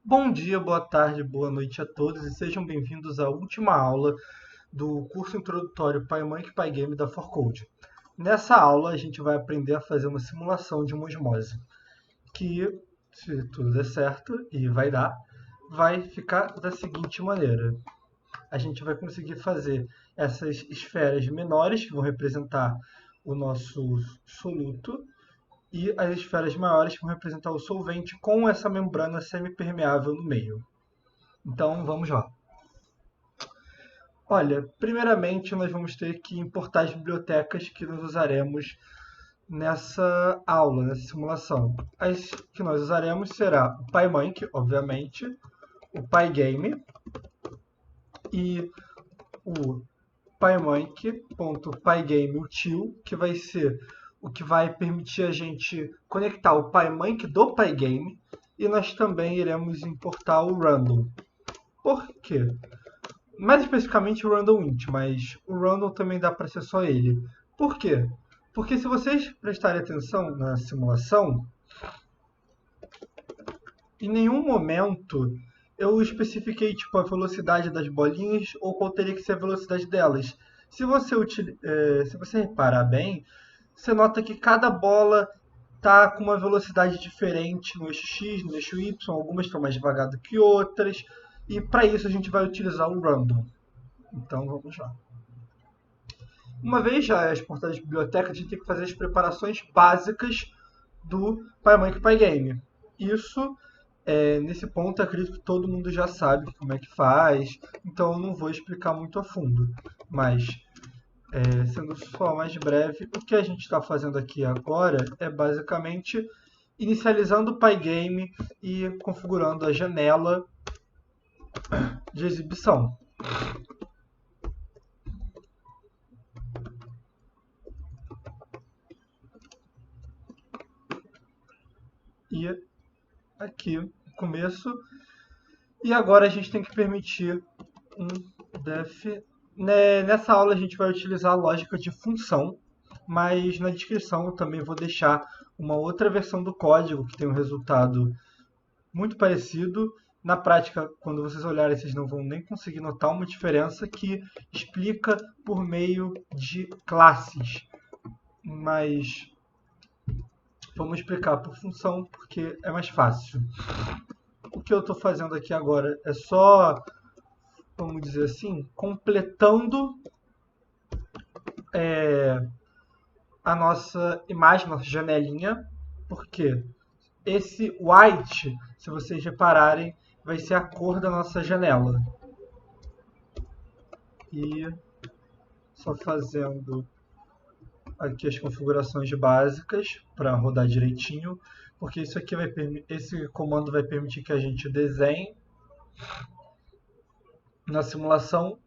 Bom dia, boa tarde, boa noite a todos e sejam bem-vindos à última aula do curso introdutório PyMonkey PyGame da 4Code. Nessa aula a gente vai aprender a fazer uma simulação de uma osmose, que, se tudo der certo, e vai ficar da seguinte maneira. A gente vai conseguir fazer essas esferas menores, que vão representar o nosso soluto, e as esferas maiores que vão representar o solvente com essa membrana semipermeável no meio. Então, vamos lá. Olha, primeiramente nós vamos ter que importar as bibliotecas que nós usaremos nessa aula, nessa simulação. As que nós usaremos será o PyMonkey, obviamente, o PyGame e o PyMonkey.PyGameUtil, que vai ser o que vai permitir a gente conectar o PyMonkey do PyGame, e nós também iremos importar o Random. Por quê? Mais especificamente o Random Int, mas o Random também dá para ser só ele. Por quê? Porque se vocês prestarem atenção na simulação, em nenhum momento eu especifiquei tipo, a velocidade das bolinhas ou qual teria que ser a velocidade delas. Se você reparar bem, você nota que cada bola está com uma velocidade diferente no eixo X, no eixo Y, algumas estão mais devagar do que outras, e para isso a gente vai utilizar o Random. Então vamos lá. Uma vez já exportada as bibliotecas, a gente tem que fazer as preparações básicas do PyMonkey PyGame. Isso, nesse ponto, acredito que todo mundo já sabe como é que faz, então eu não vou explicar muito a fundo, mas sendo só mais breve, o que a gente está fazendo aqui agora é basicamente inicializando o PyGame e configurando a janela de exibição. E aqui o começo. E agora a gente tem que permitir um def. Nessa aula a gente vai utilizar a lógica de função, mas na descrição eu também vou deixar uma outra versão do código que tem um resultado muito parecido. Na prática, quando vocês olharem, vocês não vão nem conseguir notar uma diferença que explica por meio de classes. Mas vamos explicar por função porque é mais fácil. O que eu estou fazendo aqui agora é só, vamos dizer assim, completando a nossa imagem, nossa janelinha, porque esse white, se vocês repararem, vai ser a cor da nossa janela. E só fazendo aqui as configurações básicas para rodar direitinho, porque isso aqui esse comando vai permitir que a gente desenhe na simulação.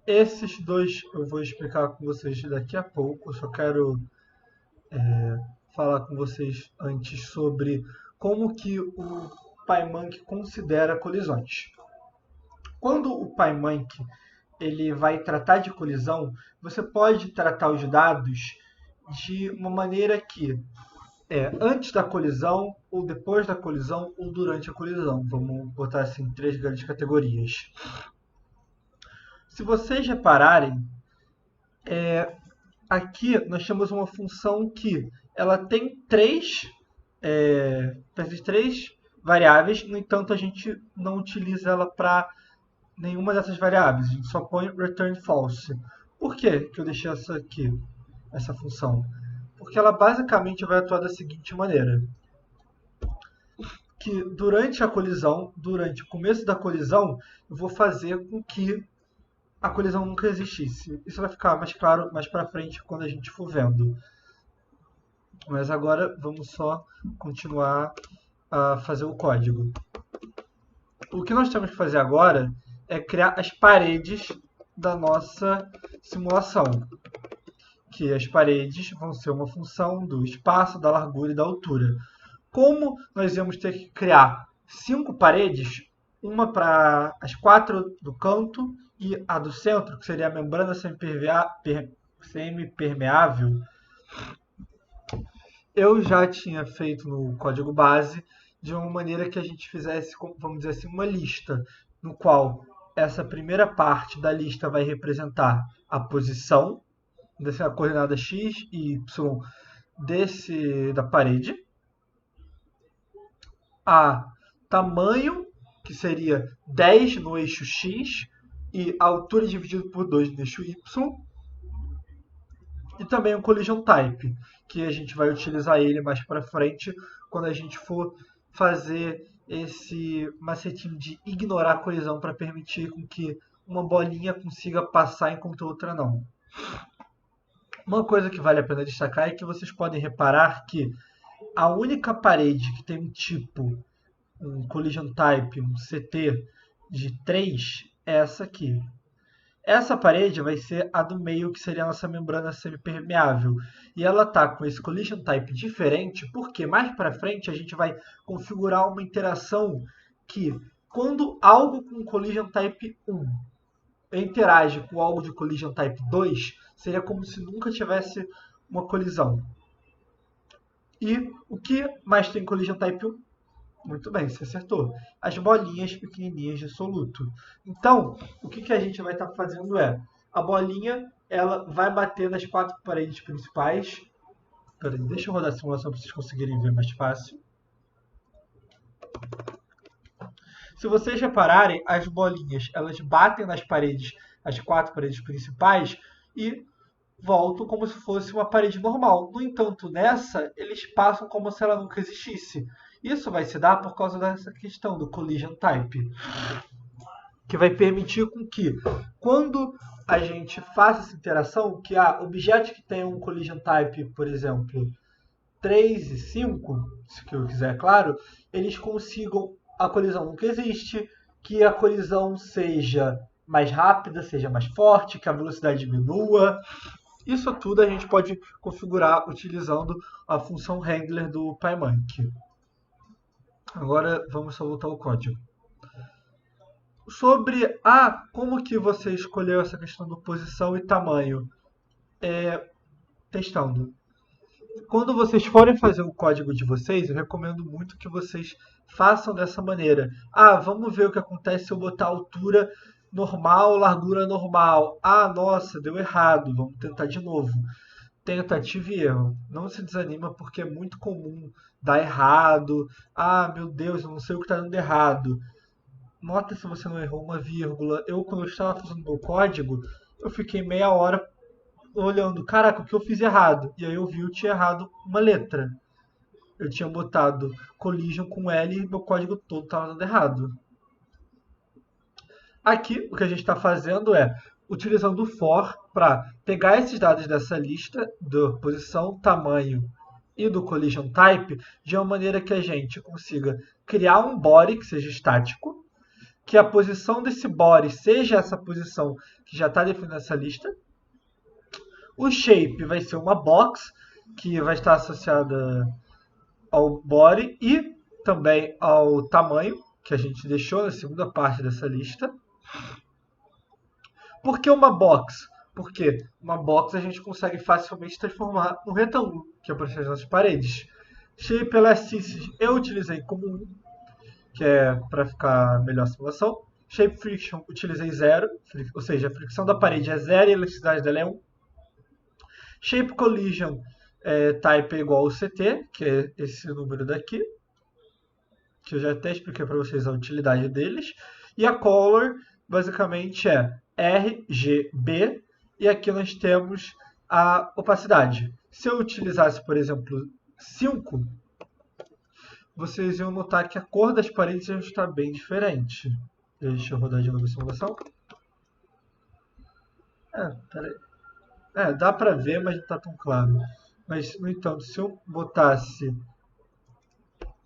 Esses dois eu vou explicar com vocês daqui a pouco, eu só quero falar com vocês antes sobre como que o PyMonkey considera colisões. Quando o PyMonkey ele vai tratar de colisão, você pode tratar os dados de uma maneira que antes da colisão, ou depois da colisão, ou durante a colisão. Vamos botar assim 3 grandes categorias. Se vocês repararem, aqui nós temos uma função que ela tem três variáveis, no entanto a gente não utiliza ela para nenhuma dessas variáveis, a gente só põe return false. Por que eu deixei essa função? Porque ela basicamente vai atuar da seguinte maneira: que durante a colisão, durante o começo da colisão, eu vou fazer com que a colisão nunca existisse. Isso vai ficar mais claro mais para frente quando a gente for vendo. Mas agora vamos só continuar a fazer o código. O que nós temos que fazer agora é criar as paredes da nossa simulação. Que as paredes vão ser uma função do espaço, da largura e da altura. Como nós íamos ter que criar 5 paredes, uma para as 4 do canto e a do centro, que seria a membrana semipermeável, eu já tinha feito no código base de uma maneira que a gente fizesse, vamos dizer assim, uma lista, no qual essa primeira parte da lista vai representar a posição dessa coordenada x e y da parede, a tamanho, que seria 10 no eixo x, e a altura dividido por 2 no eixo y, e também o collision type, que a gente vai utilizar ele mais para frente quando a gente for fazer esse macetinho de ignorar a colisão para permitir com que uma bolinha consiga passar enquanto outra não. Uma coisa que vale a pena destacar é que vocês podem reparar que a única parede que tem um tipo, um collision type, um CT de 3 é essa aqui. Essa parede vai ser a do meio, que seria a nossa membrana semipermeável. E ela está com esse collision type diferente, porque mais para frente a gente vai configurar uma interação que, quando algo com collision type 1 interage com algo de collision type 2, seria como se nunca tivesse uma colisão. E o que mais tem collision type 1? Muito bem, você acertou. As bolinhas pequenininhas de soluto. Então, o que a gente vai estar fazendo é, a bolinha ela vai bater nas 4 paredes principais. Peraí, deixa eu rodar a simulação para vocês conseguirem ver mais fácil. Se vocês repararem, as bolinhas elas batem nas paredes, as 4 paredes principais, e voltam como se fosse uma parede normal. No entanto, nessa, eles passam como se ela nunca existisse. Isso vai se dar por causa dessa questão do collision type, que vai permitir com que, quando a gente faça essa interação, que objetos que tenham um collision type, por exemplo, 3 e 5, se eu quiser, claro, eles consigam, a colisão nunca existe, que a colisão seja mais rápida, seja mais forte, que a velocidade diminua. Isso tudo a gente pode configurar utilizando a função handler do PyMonkey. Agora vamos só voltar ao código. Sobre como que você escolheu essa questão de posição e tamanho, testando. Quando vocês forem fazer o código de vocês, eu recomendo muito que vocês façam dessa maneira. Vamos ver o que acontece se eu botar altura normal, largura normal. Nossa, deu errado, vamos tentar de novo. Tentativa e erro. Não se desanima porque é muito comum dar errado. Meu Deus, eu não sei o que está dando errado. Nota se você não errou uma vírgula. Quando eu estava fazendo meu código, eu fiquei meia hora olhando, caraca, o que eu fiz errado? E aí eu vi que eu tinha errado uma letra. Eu tinha botado collision com L e meu código todo estava dando errado. Aqui, o que a gente está fazendo é utilizando o for para pegar esses dados dessa lista, da posição, tamanho e do collision type, de uma maneira que a gente consiga criar um body que seja estático, que a posição desse body seja essa posição que já está definida nessa lista. O shape vai ser uma box, que vai estar associada ao body e também ao tamanho, que a gente deixou na segunda parte dessa lista. Por que uma box? Porque uma box a gente consegue facilmente transformar num retângulo, que aparece nas nossas paredes. Shape Elasticity eu utilizei como 1, que é para ficar melhor a simulação. Shape Friction utilizei 0, ou seja, a fricção da parede é 0 e a elasticidade dela é 1. Shape Collision Type é igual ao CT, que é esse número daqui, que eu já até expliquei para vocês a utilidade deles. E a Color basicamente é RGB, e aqui nós temos a opacidade. Se eu utilizasse, por exemplo, 5, vocês iam notar que a cor das paredes já está bem diferente. Deixa eu rodar de novo a simulação. Dá para ver, mas não está tão claro. Mas, no entanto, se eu botasse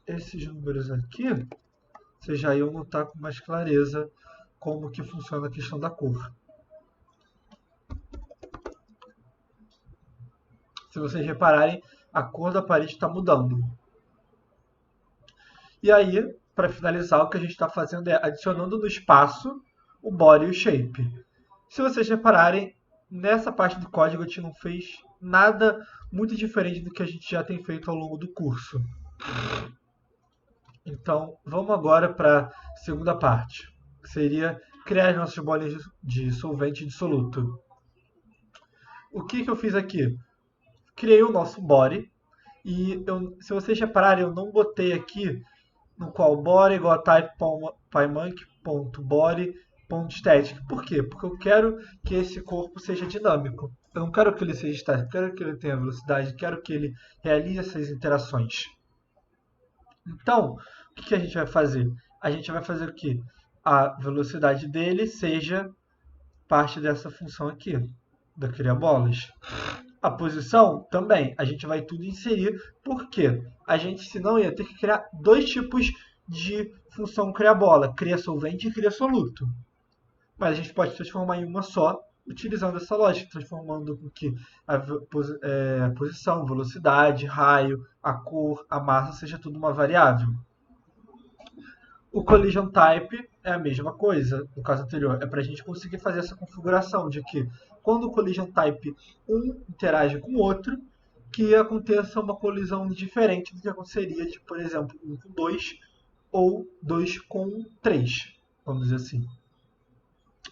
esses números aqui, vocês já iam notar com mais clareza como que funciona a questão da cor. Se vocês repararem, a cor da parede está mudando. E aí, para finalizar, o que a gente está fazendo é adicionando no espaço o body e o shape. Se vocês repararem, nessa parte do código a gente não fez nada muito diferente do que a gente já tem feito ao longo do curso. Então, vamos agora para a segunda parte, que seria criar as nossas bolinhas de solvente dissoluto. O que eu fiz aqui? Criei o nosso body e se vocês repararem, eu não botei aqui no qual body igual a type.pymonkey.body.static. Por quê? Porque eu quero que esse corpo seja dinâmico. Eu não quero que ele seja estático, eu quero que ele tenha velocidade, quero que ele realize essas interações. Então, o que a gente vai fazer? A gente vai fazer o que? A velocidade dele seja parte dessa função aqui, da criabolas. A posição também, a gente vai tudo inserir, porque a gente senão ia ter que criar dois tipos de função criabola, cria solvente e cria soluto. Mas a gente pode transformar em uma só, utilizando essa lógica, transformando com que a posição, velocidade, raio, a cor, a massa seja tudo uma variável. O collision type é a mesma coisa, no caso anterior. É para a gente conseguir fazer essa configuração de que quando o collision type 1 interage com o outro, que aconteça uma colisão diferente do que aconteceria de, por exemplo, 1 com 2 ou 2 com 3, vamos dizer assim.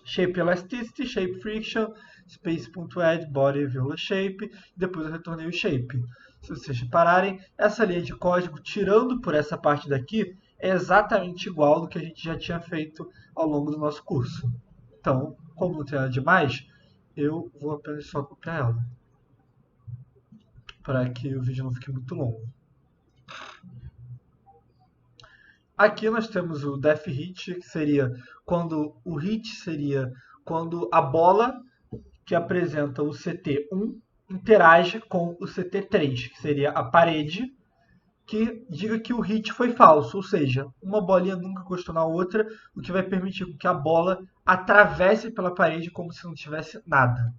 Shape elasticity, shape friction, space.add, body, vírgula shape, depois eu retornei o shape. Se vocês repararem, essa linha de código, tirando por essa parte daqui, é exatamente igual do que a gente já tinha feito ao longo do nosso curso. Então, como não tem nada demais, eu vou apenas só copiar ela, para que o vídeo não fique muito longo. Aqui nós temos o def hit, que seria quando o hit seria quando a bola que apresenta o CT1 interage com o CT3, que seria a parede, que diga que o hit foi falso, ou seja, uma bolinha nunca encostou na outra, o que vai permitir que a bola atravesse pela parede como se não tivesse nada.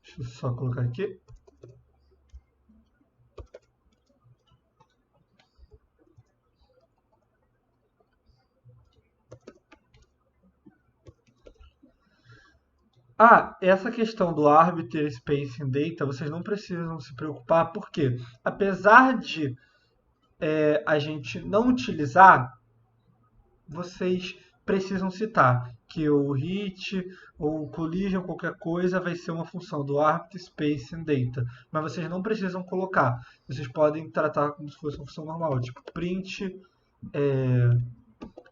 Deixa eu só colocar aqui. Essa questão do Arbiter Spacing Data, vocês não precisam se preocupar, porque apesar de a gente não utilizar, vocês precisam citar que o hit ou o collision, qualquer coisa, vai ser uma função do Arbiter Spacing Data. Mas vocês não precisam colocar. Vocês podem tratar como se fosse uma função normal, tipo print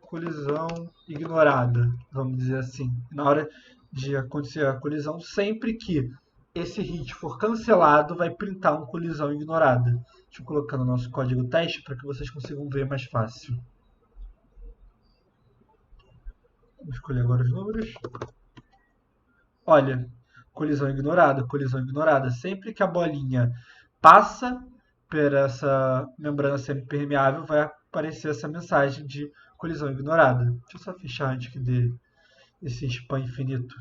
colisão ignorada, vamos dizer assim. Na hora de acontecer a colisão, sempre que esse hit for cancelado, vai printar uma colisão ignorada. Deixa eu colocar no nosso código teste para que vocês consigam ver mais fácil. Vou escolher agora os números. Olha, colisão ignorada, colisão ignorada. Sempre que a bolinha passa por essa membrana semipermeável, vai aparecer essa mensagem de colisão ignorada. Deixa eu só fechar antes que dê esse spam infinito.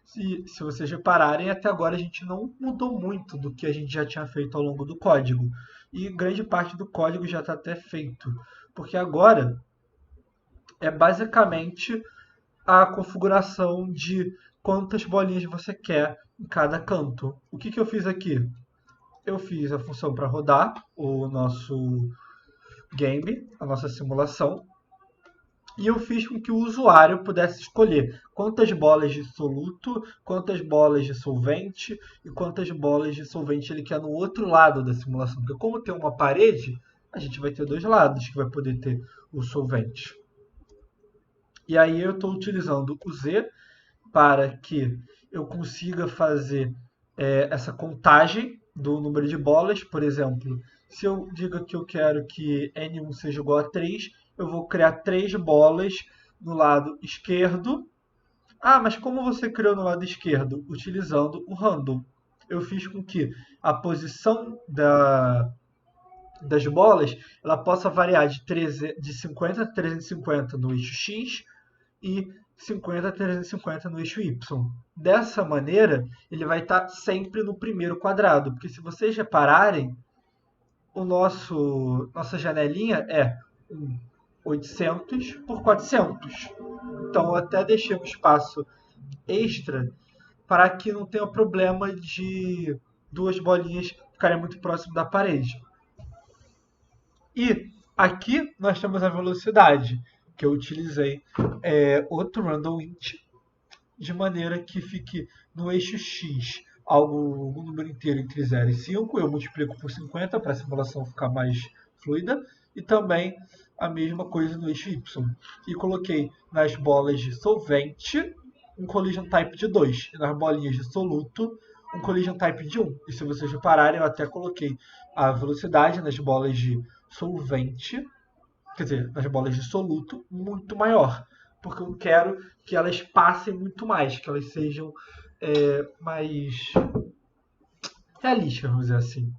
Se vocês repararem, até agora a gente não mudou muito do que a gente já tinha feito ao longo do código. E grande parte do código já está até feito. Porque agora é basicamente a configuração de quantas bolinhas você quer em cada canto. O que eu fiz aqui? Eu fiz a função para rodar o nosso game, a nossa simulação, e eu fiz com que o usuário pudesse escolher quantas bolas de soluto, quantas bolas de solvente e quantas bolas de solvente ele quer no outro lado da simulação. Porque como tem uma parede, a gente vai ter dois lados que vai poder ter o solvente. E aí eu estou utilizando o Z para que eu consiga fazer essa contagem do número de bolas. Por exemplo, se eu digo que eu quero que N1 seja igual a 3, eu vou criar 3 bolas no lado esquerdo. Mas como você criou no lado esquerdo? Utilizando o random. Eu fiz com que a posição das bolas ela possa variar de 50 a 350 no eixo X e 50 a 350 no eixo Y. Dessa maneira, ele vai estar sempre no primeiro quadrado, porque se vocês repararem, nossa janelinha é 800 por 400. Então, eu até deixei um espaço extra para que não tenha problema de duas bolinhas ficaria muito próximo da parede. E aqui nós temos a velocidade, que eu utilizei outro random int, de maneira que fique no eixo x algum número inteiro entre 0 e 5. Eu multiplico por 50 para a simulação ficar mais fluida. E também a mesma coisa no eixo y. E coloquei nas bolas de solvente um collision type de 2. E nas bolinhas de soluto um collision type de 1. E se vocês repararem, eu até coloquei a velocidade nas bolas de solvente, quer dizer, nas bolas de soluto, muito maior. Porque eu quero que elas passem muito mais, que elas sejam mais realísticas, vamos dizer assim.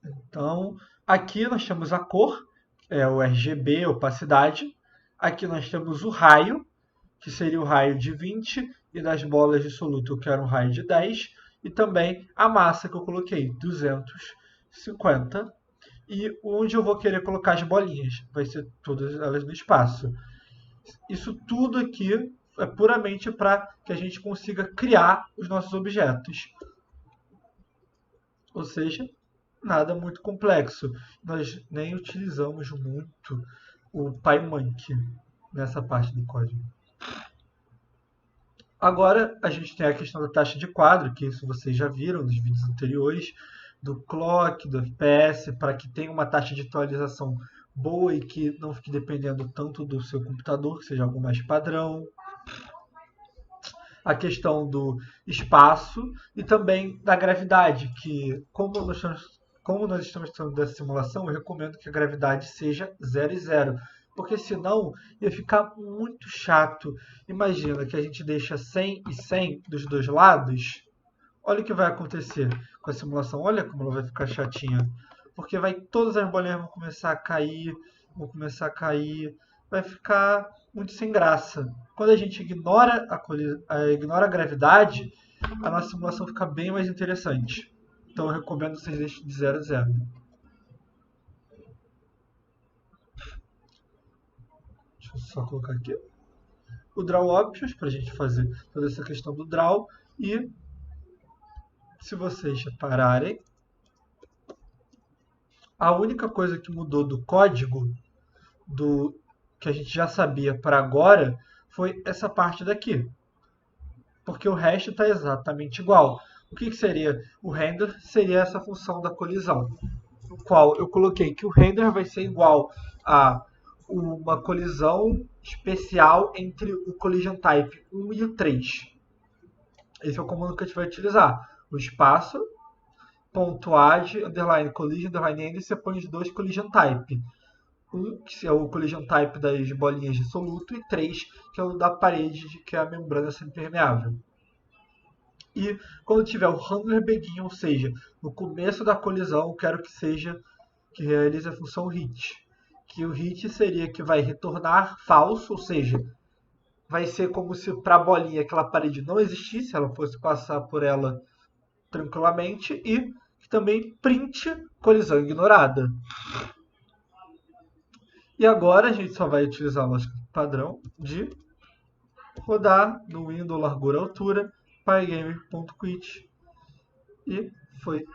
Então, aqui nós temos a cor, o RGB, opacidade. Aqui nós temos o raio, que seria o raio de 20, e das bolas de soluto eu quero um raio de 10. E também a massa que eu coloquei, 250. E onde eu vou querer colocar as bolinhas, vai ser todas elas no espaço. Isso tudo aqui é puramente para que a gente consiga criar os nossos objetos. Ou seja, nada muito complexo. Nós nem utilizamos muito o PyMonkey nessa parte do código. Agora a gente tem a questão da taxa de quadro, que isso vocês já viram nos vídeos anteriores, do clock, do FPS, para que tenha uma taxa de atualização boa e que não fique dependendo tanto do seu computador, que seja algo mais padrão. A questão do espaço e também da gravidade, que como nós estamos tendo dessa simulação, eu recomendo que a gravidade seja 0 e 0, porque senão ia ficar muito chato. Imagina que a gente deixa 100 e 100 dos dois lados. Olha o que vai acontecer com a simulação. Olha como ela vai ficar chatinha. Porque todas as bolinhas vão começar a cair, vai ficar muito sem graça. Quando a gente ignora a gravidade, a nossa simulação fica bem mais interessante. Então eu recomendo que vocês deixem de 0 a 0. Deixa eu só colocar aqui o Draw Options para a gente fazer toda essa questão do Draw. E se vocês repararem, a única coisa que mudou do código que a gente já sabia para agora foi essa parte daqui. Porque o resto está exatamente igual. O que seria o render? Seria essa função da colisão, no qual eu coloquei que o render vai ser igual a uma colisão especial entre o collision type 1 e o 3. Esse é o comando que a gente vai utilizar. O espaço, .add, underline collision, underline end, e você põe os dois collision type. 1, que é o collision type das bolinhas de soluto, e 3, que é o da parede, que é a membrana semipermeável. E quando tiver o handler begin, ou seja, no começo da colisão, eu quero que realize a função hit. Que o hit seria que vai retornar falso, ou seja, vai ser como se para a bolinha aquela parede não existisse, ela fosse passar por ela tranquilamente, e também print colisão ignorada. E agora a gente só vai utilizar a lógica padrão de rodar no window largura altura pygame.quit, e foi